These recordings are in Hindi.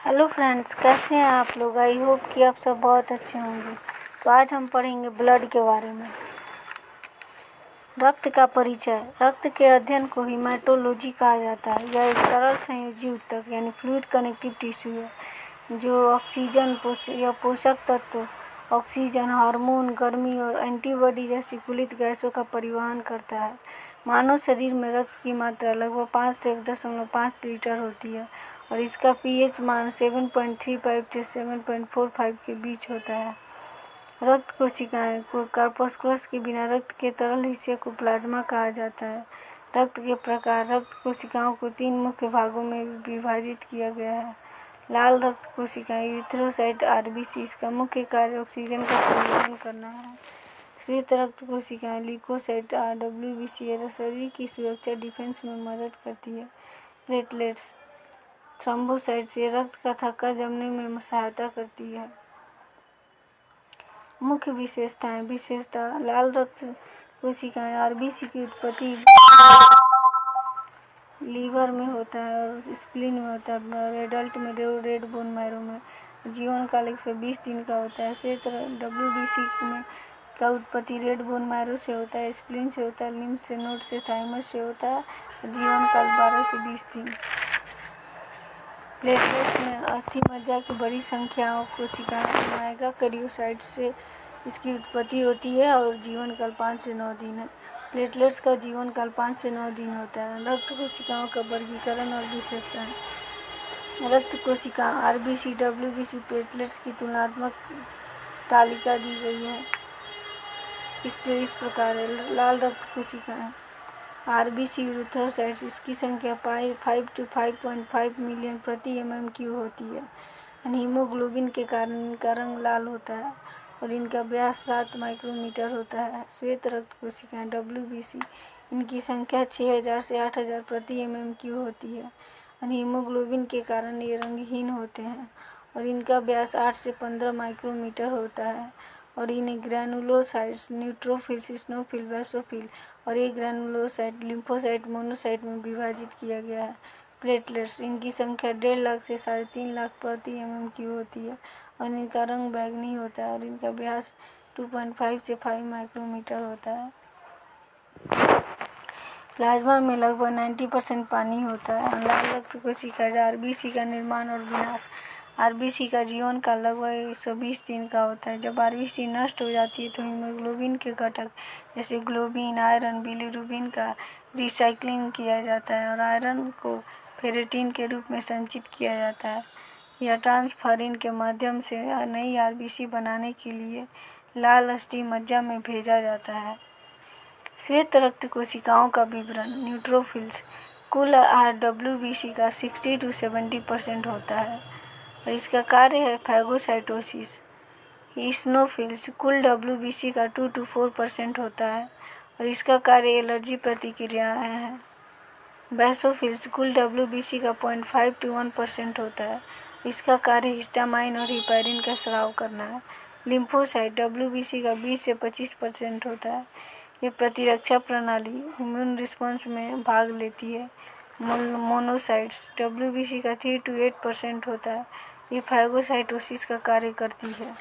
हेलो फ्रेंड्स, कैसे हैं आप लोग। आई होप कि आप सब बहुत अच्छे होंगे। तो आज हम पढ़ेंगे ब्लड के बारे में। रक्त का परिचय। रक्त के अध्ययन को हीमेटोलॉजी कहा जाता है। यह एक तरल संयोजी ऊतक यानी फ्लूइड कनेक्टिव टिश्यू है जो ऑक्सीजन या पोषक तत्व, ऑक्सीजन, हार्मोन, गर्मी और एंटीबॉडी जैसी कुलित गैसों का परिवहन करता है। मानव शरीर में रक्त की मात्रा लगभग 5 से 1.5 लीटर होती है और इसका पीएच मान 7.35 से 7.45 के बीच होता है। रक्त कोशिकाएं को कार्पस्कुलस के बिना रक्त के तरल हिस्से को प्लाज्मा कहा जाता है। रक्त के प्रकार। रक्त कोशिकाओं को 3 मुख्य भागों में विभाजित किया गया है। लाल रक्त कोशिकाएं यूथेरोसाइट आरबीसी, इसका मुख्य कार्य ऑक्सीजन का परिवहन करना है। श्वेत रक्त कोशिकाएं ल्यूकोसाइट डब्ल्यूबीसी शरीर की सुरक्षा डिफेंस में मदद करती है। प्लेटलेट्स थ्रोम्बोसाइट्स ये रक्त का थक्का जमने में सहायता करती है। मुख्य विशेषताएं। विशेषता। लाल रक्त कोशिकाएं आरबीसी की उत्पत्ति लीवर में होता है और स्प्लीन में होता है और एडल्ट में रेड बोन मैरो में जीवन काल 120 दिन का होता है। श्वेत डब्ल्यूबीसी में का उत्पत्ति रेड बोन मैरो से होता है, स्प्लीन से होता है, लिम्फ से, नोड से, थाइमस से होता है और जीवन काल 12 से 20 दिन। प्लेटलेट्स में अस्थि मज्जा की बड़ी संख्या कोशिकाएं मेगाकैरियोसाइट्स से इसकी उत्पत्ति होती है और जीवन काल 5 से 9 दिन है। प्लेटलेट्स का जीवन काल 5 से 9 दिन होता है। रक्त कोशिकाओं का वर्गीकरण और विशेषताएं। रक्त कोशिका आरबीसी डब्ल्यूबीसी प्लेटलेट्स की तुलनात्मक तालिका दी गई है। इस प्रकार है। लाल रक्त कोशिकाएं आरबीसी यूथेरोसाइट्स, इसकी संख्या 5 to 5.5 मिलियन प्रति mmQ होती है। हीमोग्लोबिन के कारण इनका रंग लाल होता है और इनका व्यास 7 माइक्रोमीटर होता है। श्वेत रक्त कोशिकाएं डब्ल्यूबीसी, इनकी संख्या 6000 से 8000 प्रति mmQ होती है और हीमोग्लोबिन के कारण ये रंगहीन होते हैं और इनका व्यास 8 से 15 माइक्रोमीटर होता है और इन्हें ग्रैनुलोसाइट्स, न्यूट्रोफिल्स, स्नोफिल, बेसोफिल और एक ग्रैनुलोसाइट, लिम्फोसाइट, मोनोसाइट में विभाजित किया गया है। प्लेटलेट्स, इनकी संख्या 1.5 लाख से 3.5 लाख प्रति mmQ होती है और इनका रंग बैंगनी होता है और इनका व्यास 2.5 से 5 माइक्रोमीटर होता है। प्लाज्मा में लगभग 90% पानी होता है। लाल रक्त कोशिका आरबीसी का निर्माण और विनाश। आरबीसी का जीवन काल लगभग 120 दिन का होता है। जब आरबीसी नष्ट हो जाती है तो हीमोग्लोबिन के घटक जैसे ग्लोबिन, आयरन, बिलिरुबिन का रिसाइक्लिंग किया जाता है और आयरन को फेरेटिन के रूप में संचित किया जाता है। यह ट्रांसफरिन के माध्यम से नई आरबीसी बनाने के लिए लाल अस्थि मज्जा में भेजा जाता है। श्वेत रक्त कोशिकाओं का विवरण। न्यूट्रोफिल्स कुल डब्ल्यूबीसी का 60 to 70% होता है और इसका कार्य है फैगोसाइटोसिस। स्नोफिल्स कुल डब्ल्यूबीसी का 2 to 4% होता है और इसका कार्य एलर्जी प्रतिक्रियाएं हैं। बेसोफिल्स कुल डब्ल्यूबीसी का 0.5 to 1% होता है। इसका कार्य हिस्टामाइन और हिपैरिन का स्राव करना है। लिम्फोसाइट डब्ल्यूबीसी का 20 से 25% होता है। ये प्रतिरक्षा प्रणाली इम्यून रिस्पॉन्स में भाग लेती है। मोनोसाइट्स डब्ल्यूबीसी का 3 to 8% होता है। ये फैगोसाइटोसिस का कार्य करती है।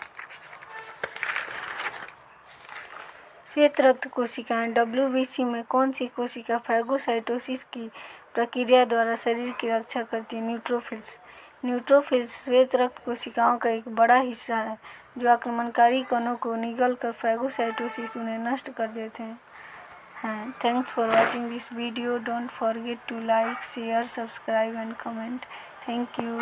श्वेत रक्त कोशिकाएं डब्ल्यूबीसी में कौन सी कोशिका फैगोसाइटोसिस की प्रक्रिया द्वारा शरीर की रक्षा करती है? न्यूट्रोफिल्स। न्यूट्रोफिल्स श्वेत रक्त कोशिकाओं का एक बड़ा हिस्सा है जो आक्रमणकारी कणों को निगल कर फैगोसाइटोसिस उन्हें नष्ट कर देते हैं। Thanks for watching this video. Don't forget to like, share, subscribe and comment. Thank you.